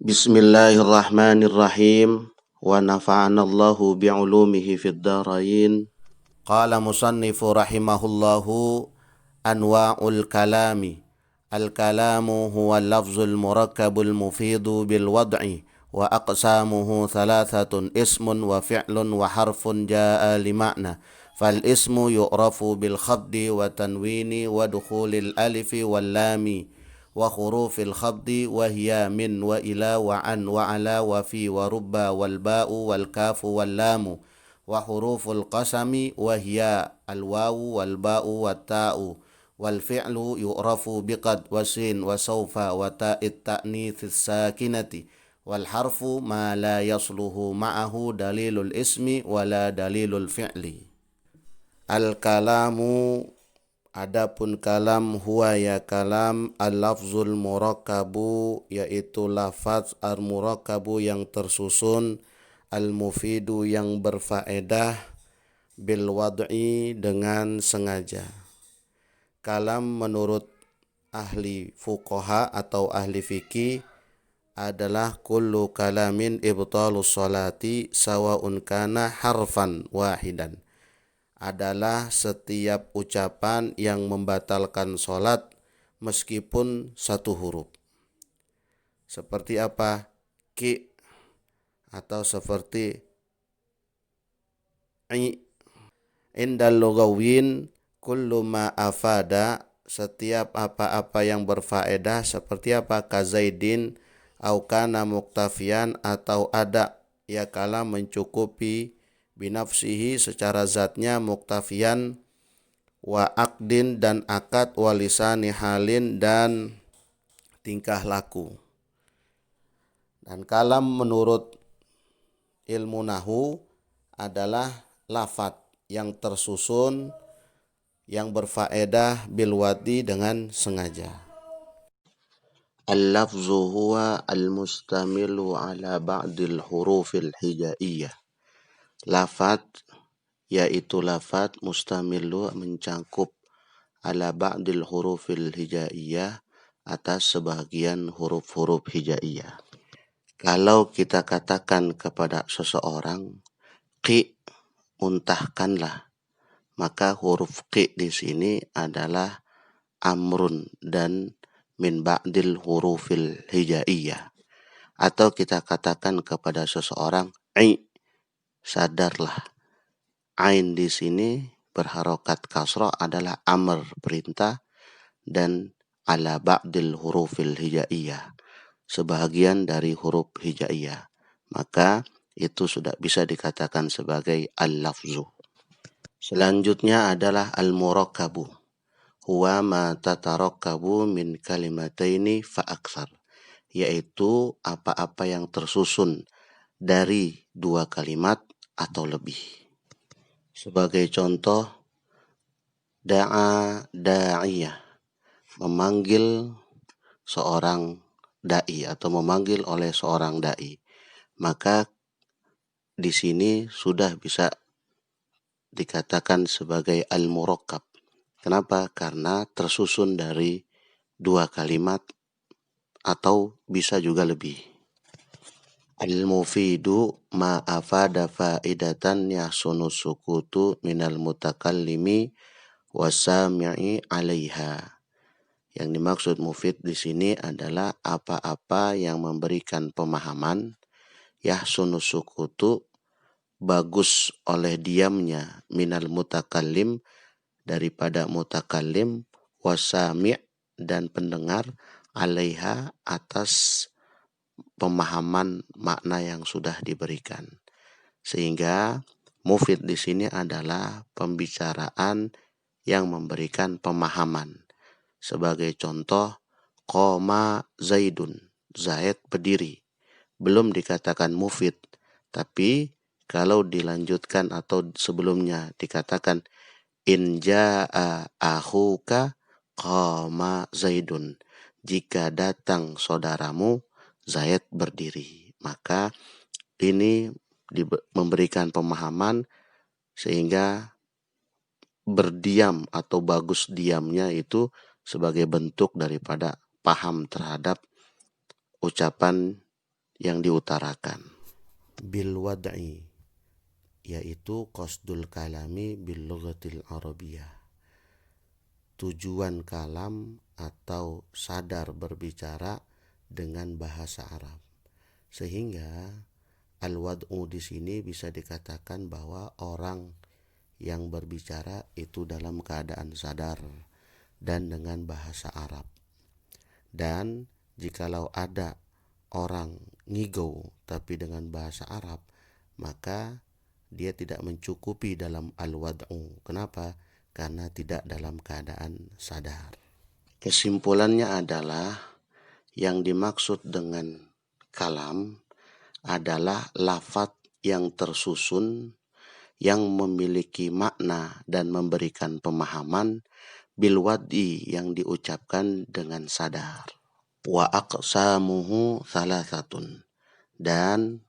Bismillahirrahmanirrahim. Wa nafa'anallahu bi'ulumihi fid dharain. Qala musannifu rahimahullahu anwa'ul kalami. Al-kalamu huwa al-lafzul murakkabul mufidu bil wad'i wa aqsamuhu thalathatun ismun wa fi'lun wa harfun jaa'a li ma'na. Fal ismu yu'rafu bil khafdi wa tanwini wa dukhulil alifi wal lami wa hurufil khafdi wa hiya min wa ila wa an wa ala wa fi wa rubba wal ba'u wal kafu wal lamu wa huruful qasami wa hiya al wawu wal ba'u wat ta'u wal fi'lu yu'rafu biqad wa sin wa sawfa wa ta'it ta'nitsis sakinati wal harfu ma la yasluhu ma'ahu dalilul ismi wala dalilul fi'li. Al kalamu, adapun kalam, huwa ya kalam, al-lafzul murakkabu, yaitu lafaz al-murakkabu yang tersusun, al-mufidu yang berfaedah, bil wad'i dengan sengaja. Kalam menurut ahli fuqaha atau ahli fikih adalah kullu kalamin ibtalus salati sawa'un kana harfan wahidan. Adalah setiap ucapan yang membatalkan sholat meskipun satu huruf. Seperti apa? Ki atau seperti i. Indal lugawin kullu ma afada, setiap apa-apa yang berfaedah, seperti apa? Kazaidin au kana muktafian, atau ada ya kalam mencukupi, binafsihi secara zatnya, muktafian, wa akdin dan akad, wa lisani halin dan tingkah laku. Dan kalam menurut ilmu nahu adalah lafadz yang tersusun yang berfaedah bil wadi dengan sengaja. Al-lafzu huwa al-mustamilu ala ba'dil hurufil hijaiyah. Lafadz yaitu lafadz mustamilu mencakup ala ba'dil hurufil hijaiyah, atas sebagian huruf-huruf hijaiyah. Kalau kita katakan kepada seseorang qi, muntahkanlah, maka huruf qi di sini adalah amrun dan min ba'dil hurufil hijaiyah. Atau kita katakan kepada seseorang i, sadarlah. Ain di sini berharokat kasrah adalah amr, perintah, dan ala ba'dil hurufil hijaiyah, sebahagian dari huruf hijaiyah. Maka itu sudah bisa dikatakan sebagai al-lafzu. Selanjutnya adalah al-murakkabu. Huwa ma tatarakkabu min kalimataini fa aktsar, yaitu apa-apa yang tersusun dari dua kalimat atau lebih. Sebagai contoh, da'a da'iyah, memanggil seorang dai atau memanggil oleh seorang dai. Maka di sini sudah bisa dikatakan sebagai al-murakkab. Kenapa? Karena tersusun dari dua kalimat atau bisa juga lebih. Al-mufidu ma afada faidatan yahsunu sukutu minal mutakallimi wasami'i 'alaiha. Yang dimaksud mufid di sini adalah apa-apa yang memberikan pemahaman, yahsunu sukutu, bagus oleh diamnya, minal mutakallim, daripada mutakallim, wasami' dan pendengar, 'alaiha atas pemahaman makna yang sudah diberikan. Sehingga mufid di sini adalah pembicaraan yang memberikan pemahaman. Sebagai contoh, qoma zaidun, Zaid berdiri. Belum dikatakan mufid, tapi kalau dilanjutkan atau sebelumnya dikatakan in jaa akhuka qama zaidun, jika datang saudaramu Zaid berdiri. Maka ini memberikan pemahaman sehingga berdiam atau bagus diamnya itu sebagai bentuk daripada paham terhadap ucapan yang diutarakan. Bil wad'i, yaitu qasdul kalami bil lughatil arabiyyah, tujuan kalam atau sadar berbicara dengan bahasa Arab. Sehingga al-wad'u di sini bisa dikatakan bahwa orang yang berbicara itu dalam keadaan sadar dan dengan bahasa Arab. Dan jikalau ada orang ngigau tapi dengan bahasa Arab, maka dia tidak mencukupi dalam al-wad'u. Kenapa? Karena tidak dalam keadaan sadar. Kesimpulannya adalah yang dimaksud dengan kalam adalah lafadz yang tersusun yang memiliki makna dan memberikan pemahaman bil wad'i yang diucapkan dengan sadar. Wa aqsamuhu salasatun, dan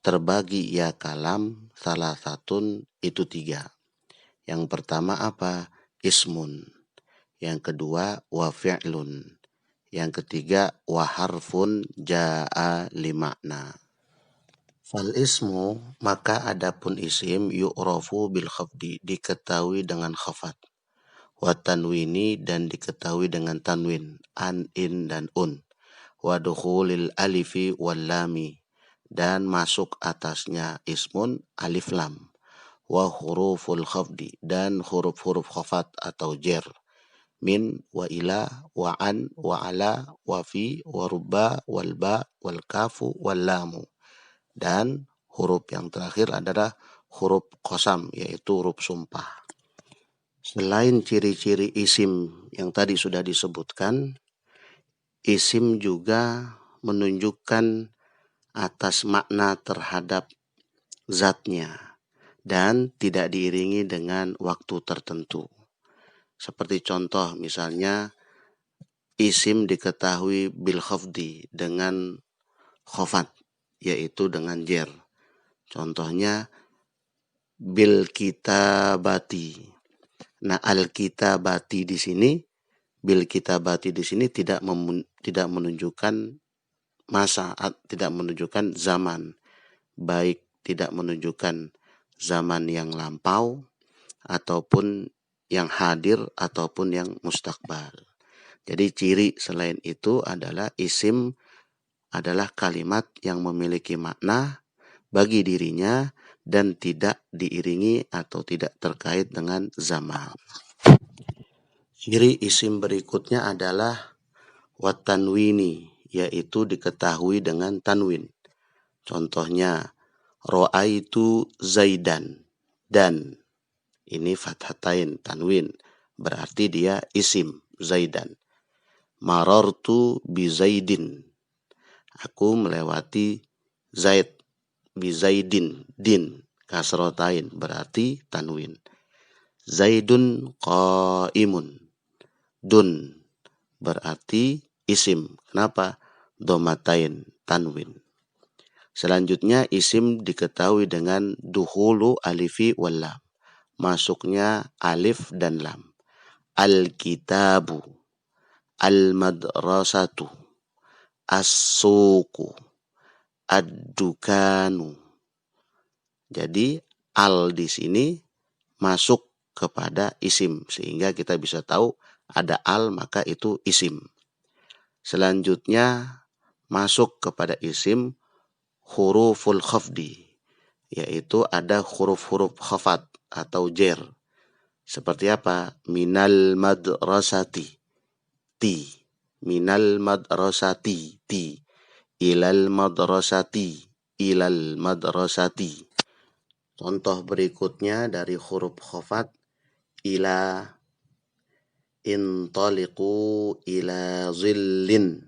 terbagi ya kalam salasatun itu 3. Yang pertama apa? Ismun. Yang kedua wa fi'lun. Yang ketiga wa harfun ja'a limakna. Fal ismu, maka adapun isim yu'rafu bil khafdi, diketahui dengan khafat. Wa tanwini, dan diketahui dengan tanwin, an, in, dan un. Wa dukhulil alifi wal lami, dan masuk atasnya ismun alif lam. Wa huruful khafdi, dan huruf-huruf khafat atau jer. Min, wa ila, wa an, wa ala, wa fi, wa rubba, wal ba, wal kafu, wal lamu. Dan huruf yang terakhir adalah huruf qasam, yaitu huruf sumpah. Selain ciri-ciri isim yang tadi sudah disebutkan, isim juga menunjukkan atas makna terhadap zatnya dan tidak diiringi dengan waktu tertentu. Seperti contoh misalnya isim diketahui bil khafdi dengan khafat, yaitu dengan jer. Contohnya bil kitabati. Nah, al kitabati di sini, bil kitabati di sini tidak menunjukkan masa, tidak menunjukkan zaman, baik tidak menunjukkan zaman yang lampau ataupun yang hadir ataupun yang mustakbal. Jadi ciri selain itu adalah isim adalah kalimat yang memiliki makna bagi dirinya dan tidak diiringi atau tidak terkait dengan zaman. Ciri isim berikutnya adalah watanwini, yaitu diketahui dengan tanwin. Contohnya ro'aitu zaidan, dan ini fathatain tanwin, berarti dia isim zaidan. Marartu bi zaidin, aku melewati zaid, bi zaidin, din kasrotain, berarti tanwin. Zaidun qaimun, dun berarti isim. Kenapa? Domatain, tanwin. Selanjutnya isim diketahui dengan duhulu alifi wal lam, masuknya alif dan lam. Al-kitabu, al-madrasatu, as-suku, ad-dukanu. Jadi al di sini masuk kepada isim, sehingga kita bisa tahu ada al maka itu isim. Selanjutnya masuk kepada isim huruful khafdi, yaitu ada huruf-huruf khafat atau jer. Seperti apa? Minal madrasati, ti. Minal madrasati, ti. Ilal madrasati, ilal madrasati. Contoh berikutnya dari huruf khafat, ila, intaliqu ila zillin,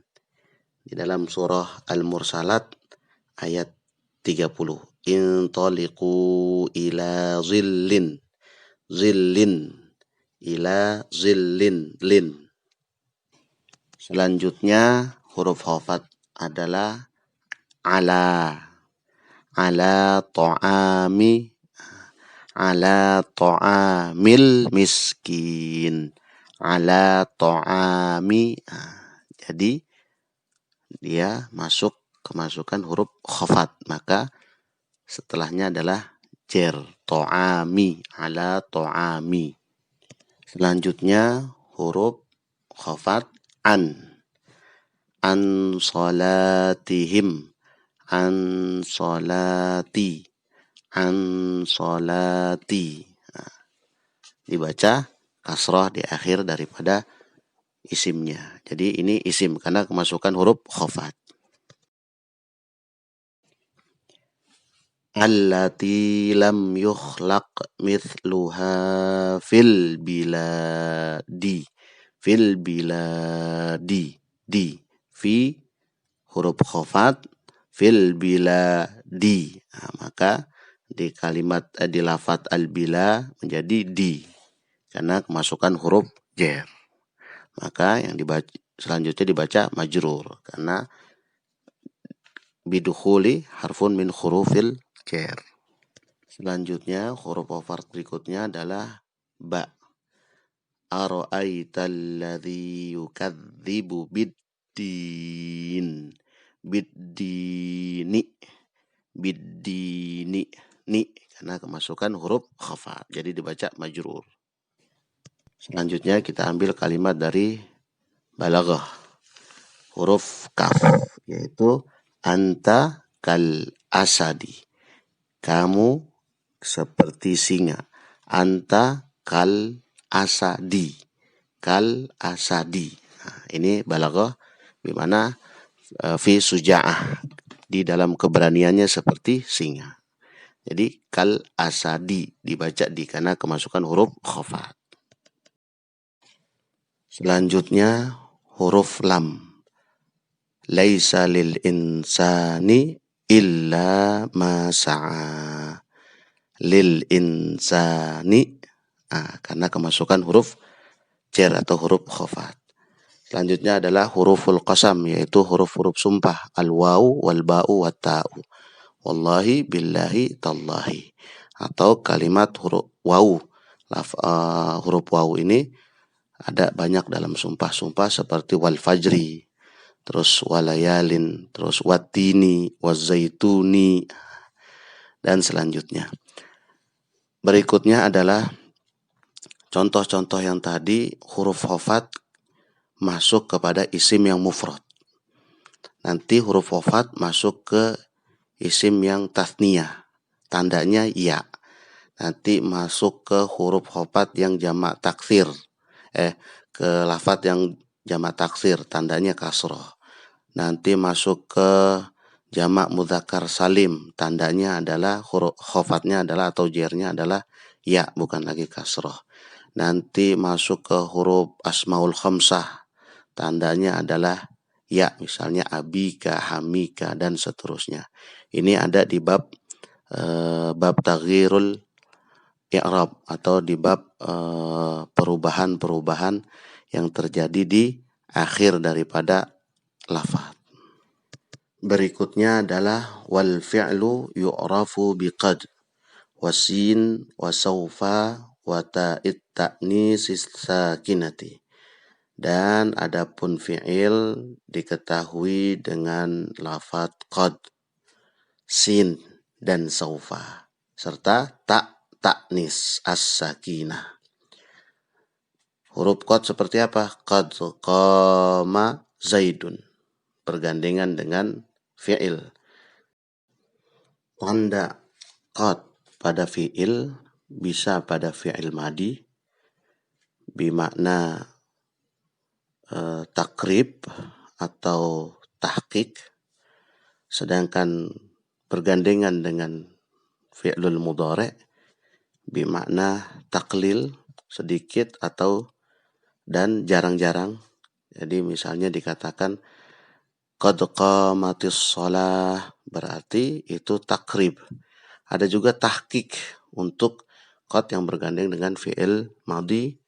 di dalam surah Al-Mursalat ayat 30. Intaliqu ila zillin, zillin, ila zillin, lin. Selanjutnya huruf khafat adalah ala, ala ta'ami, ala ta'amil miskin, ala ta'ami. Jadi dia masuk kemasukan huruf khafat, maka setelahnya adalah jer. To'ami, ala to'ami. Selanjutnya huruf khafat an. An salatihim. An salati. An salati. Nah, dibaca kasrah di akhir daripada isimnya. Jadi ini isim karena kemasukan huruf khafat. Allati lam yukhlaq mithluha fil biladi. Fil biladi. Di. Fi huruf khafat. Fil biladi. Nah, maka di kalimat di lafaz al-bila menjadi di. Karena kemasukan huruf jer. Maka yang dibaca selanjutnya dibaca majrur karena bidukhuli harfun min hurufil jer. Selanjutnya huruf khafat berikutnya adalah ba. Ara'aital ladzi yukadzibu biddin. Biddini. Biddini. Ni karena kemasukan huruf khafat. Jadi dibaca majrur. Selanjutnya kita ambil kalimat dari balaghah. Huruf kaf yaitu anta kal asadi. Kamu seperti singa. Anta kal asadi. Kal asadi. Nah, ini balaghah di mana fi suja'ah, di dalam keberaniannya seperti singa. Jadi kal asadi dibaca di karena kemasukan huruf khafat. Selanjutnya huruf lam. Laisa lil insani illa ma sa'a. Lil insani. Karena kemasukan huruf jer atau huruf khafat. Selanjutnya adalah huruful qasam yaitu huruf-huruf sumpah. Al-wawu wal ba'u wat ta'u. Wallahi billahi tallahi. Atau kalimat huruf wawu. Huruf wawu ini ada banyak dalam sumpah-sumpah seperti wal fajri, terus walayalin, terus watini, wazaituni, dan selanjutnya. Berikutnya adalah contoh-contoh yang tadi huruf khafat masuk kepada isim yang mufrad. Nanti huruf khafat masuk ke isim yang tathniyah, tandanya ya. Nanti masuk ke huruf khafat yang jamak taksir. Ke lafaz yang jamak taksir, tandanya kasroh. Nanti masuk ke jamak mudzakkar salim, tandanya adalah huruf khafatnya adalah atau jernya adalah ya, bukan lagi kasroh. Nanti masuk ke huruf asmaul khamsah, tandanya adalah ya, misalnya abika, hamika, dan seterusnya. Ini ada di bab taghyirul i'rab atau di bab perubahan-perubahan yang terjadi di akhir daripada lafaz. Berikutnya adalah wal fi'lu yu'rafu biqad wasin wasaufa wa ta'it ta'nis sakinati. Dan adapun fi'il diketahui dengan lafaz qad, sin, dan saufa serta ta'nis as-sakinah. Huruf qad seperti apa? Qad qama zaidun, bergandengan dengan fi'il. Tanda qad pada fi'il bisa pada fi'il madi bermakna takrib atau tahqiq, sedangkan bergandengan dengan fi'lul mudhari' bermakna taklil, sedikit atau dan jarang-jarang. Jadi misalnya dikatakan qad qamatis shalah, berarti itu takrib. Ada juga tahqiq untuk qad yang bergandeng dengan fi'il madhi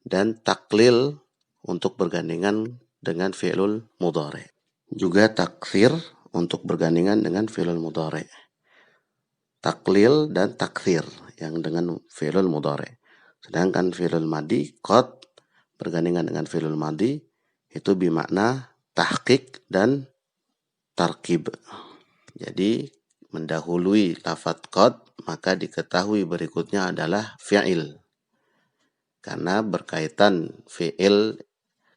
dan taklil untuk bergandengan dengan fi'lul mudhari'. Juga takfir untuk bergandengan dengan fi'lul mudhari'. Taklil dan takfir yang dengan fi'lul mudhari'. Sedangkan fi'lul madhi qad bergandengan dengan fi'lul madhi itu bermakna tahqiq dan tarkib. Jadi mendahului lafadz qad, maka diketahui berikutnya adalah fi'il. Karena berkaitan fi'il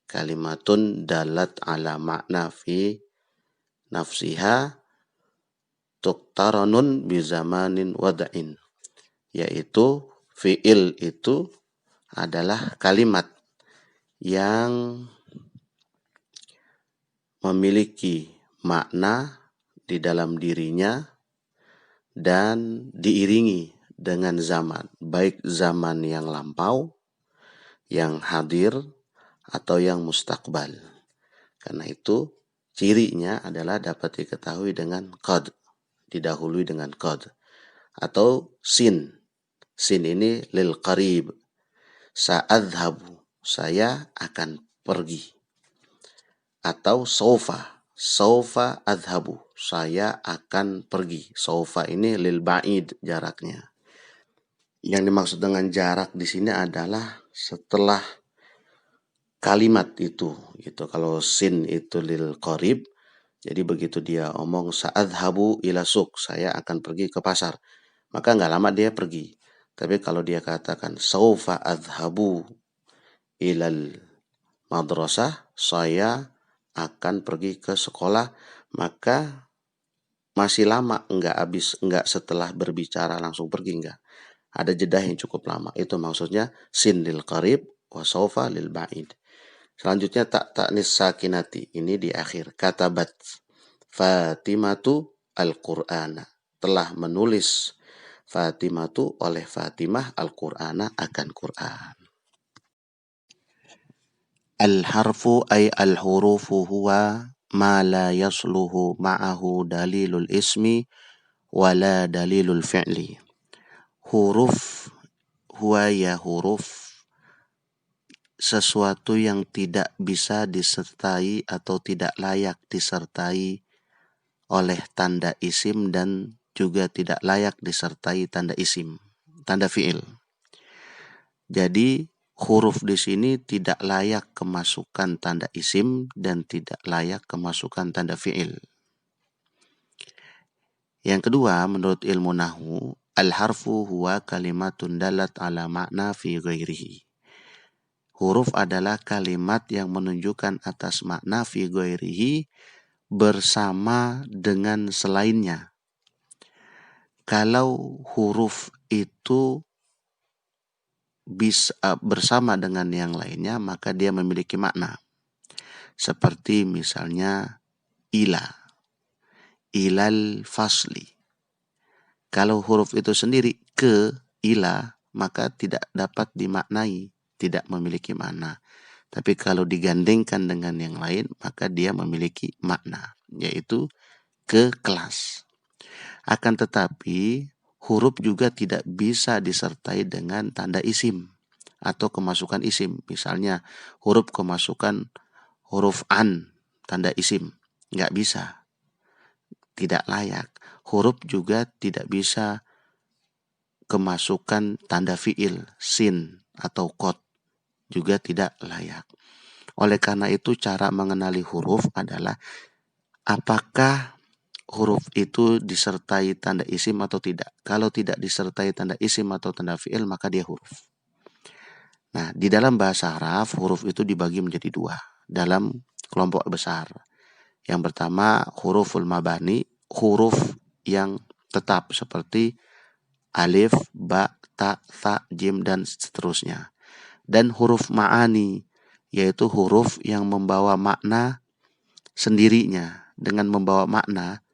kalimatun dalat ala makna fi nafsiha tuqtaranun bizamanin wada'in. Yaitu fi'il itu adalah kalimat yang memiliki makna di dalam dirinya dan diiringi dengan zaman, baik zaman yang lampau, yang hadir, atau yang mustakbal. Karena itu cirinya adalah dapat diketahui dengan qad, didahului dengan qad, atau sin. Sin ini lil qarib, sa'adhabu, saya akan pergi. Atau saufa adhabu, saya akan pergi. Saufa ini lil ba'id, jaraknya. Yang dimaksud dengan jarak di sini adalah setelah kalimat itu, gitu. Kalau sin itu lil qarib, jadi begitu dia omong sa'adhabu ila suq, saya akan pergi ke pasar, maka nggak lama dia pergi. Tapi kalau dia katakan saufa adhabu ilal madrasah, saya akan pergi ke sekolah, maka masih lama, enggak setelah berbicara langsung pergi, enggak. Ada jeda yang cukup lama. Itu maksudnya sin lil qarib wa saufa lil ba'id. Selanjutnya ta'nis sakinati, ini di akhir. Katabat Fatimatu al-Qur'ana, telah menulis Fatimatu oleh Fatimah al-Qur'ana, akan Qur'an. Al-harfu ay al-hurufu huwa ma la yasluhu ma'ahu dalilul ismi wala dalilul fi'li. Huruf, huwa ya huruf, sesuatu yang tidak bisa disertai atau tidak layak disertai oleh tanda isim dan juga tidak layak disertai tanda isim, tanda fi'il. Jadi huruf di sini tidak layak kemasukan tanda isim dan tidak layak kemasukan tanda fi'il. Yang kedua, menurut ilmu nahwu, al-harfu huwa kalimatun dalat ala makna fi ghairihi. Huruf adalah kalimat yang menunjukkan atas makna fi ghairihi bersama dengan selainnya. Kalau huruf itu bisa bersama dengan yang lainnya, maka dia memiliki makna. Seperti misalnya ila, ilal fasli. Kalau huruf itu sendiri ke ila, maka tidak dapat dimaknai, tidak memiliki makna. Tapi kalau digandengkan dengan yang lain, maka dia memiliki makna, yaitu ke kelas. Akan tetapi huruf juga tidak bisa disertai dengan tanda isim atau kemasukan isim. Misalnya huruf kemasukan huruf an, tanda isim. Nggak bisa. Tidak layak. Huruf juga tidak bisa kemasukan tanda fi'il, sin atau qad. Juga tidak layak. Oleh karena itu cara mengenali huruf adalah apakah huruf itu disertai tanda isim atau tidak. Kalau tidak disertai tanda isim atau tanda fi'il, maka dia huruf. Nah, di dalam bahasa Arab, huruf itu dibagi menjadi dua dalam kelompok besar. Yang pertama, huruful mabani, huruf yang tetap seperti alif, ba, ta, tha, jim, dan seterusnya. Dan huruf ma'ani, yaitu huruf yang membawa makna sendirinya, dengan membawa makna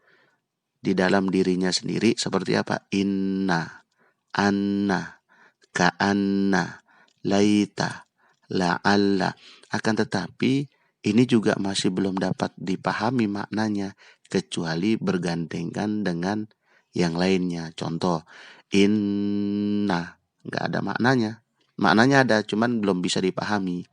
di dalam dirinya sendiri, seperti apa? Inna, anna, ka'anna, laita, la'alla. Akan tetapi ini juga masih belum dapat dipahami maknanya kecuali bergandengan dengan yang lainnya. Contoh, inna, nggak ada maknanya. Maknanya ada, cuman belum bisa dipahami.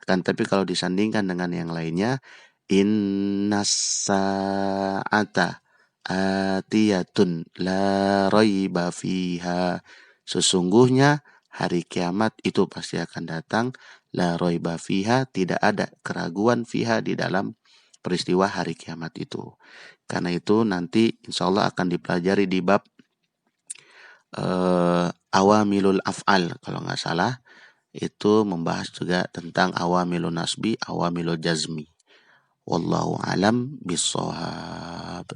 Kan, tapi kalau disandingkan dengan yang lainnya, inna sa'ata atiyatun la raiba fiha, sesungguhnya hari kiamat itu pasti akan datang, la raiba fiha, tidak ada keraguan fiha di dalam peristiwa hari kiamat itu. Karena itu nanti insya Allah akan dipelajari di bab awamilul af'al kalau nggak salah, itu membahas juga tentang awamilun nasbi, awamilul jazmi. Wallahu alam bissawab.